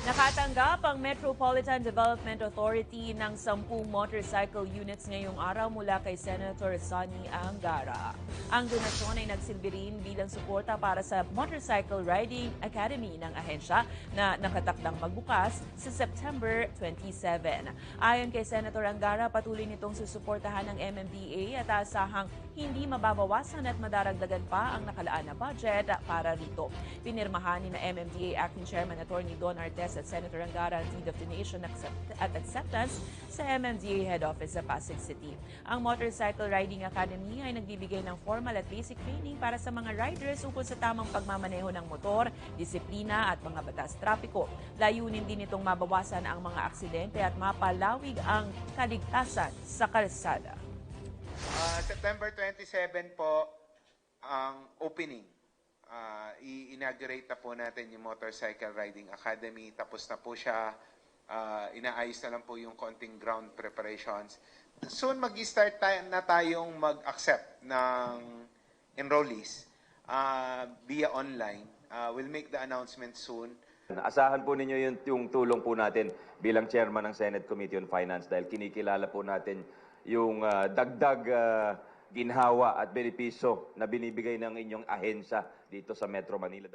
Nakatanggap ang Metropolitan Development Authority ng 10 motorcycle units ngayong araw mula kay Senator Sonny Angara. Ang donasyon ay nagsilbi rin bilang suporta para sa Motorcycle Riding Academy ng ahensya na nakatakdang magbukas sa September 27. Ayon kay Senator Angara, patuloy nitong susuportahan ng MMDA at asahang hindi mababawasan at madaragdagan pa ang nakalaan na budget para rito. Pinirmahan ni na MMDA Acting Chairman Attorney Don Artes at Senator Angara ang Deed of Donation at Acceptance sa MMDA Head Office sa Pasig City. Ang Motorcycle Riding Academy ay nagbibigay ng formal at basic training para sa mga riders ukol sa tamang pagmamaneho ng motor, disiplina at mga batas trapiko. Layunin din itong mabawasan ang mga aksidente at mapalawig ang kaligtasan sa kalsada. September 27 po ang opening. I-inaugurate na po natin yung Motorcycle Riding Academy. Tapos na po siya. Inaayos na lang po yung konting ground preparations. Soon mag-start na tayong mag-accept ng enrollees via online. We'll make the announcement soon. Asahan po ninyo yung tulong po natin bilang chairman ng Senate Committee on Finance dahil kinikilala po natin yung dagdag ginhawa at benepisyo na binibigay ng inyong ahensya dito sa Metro Manila.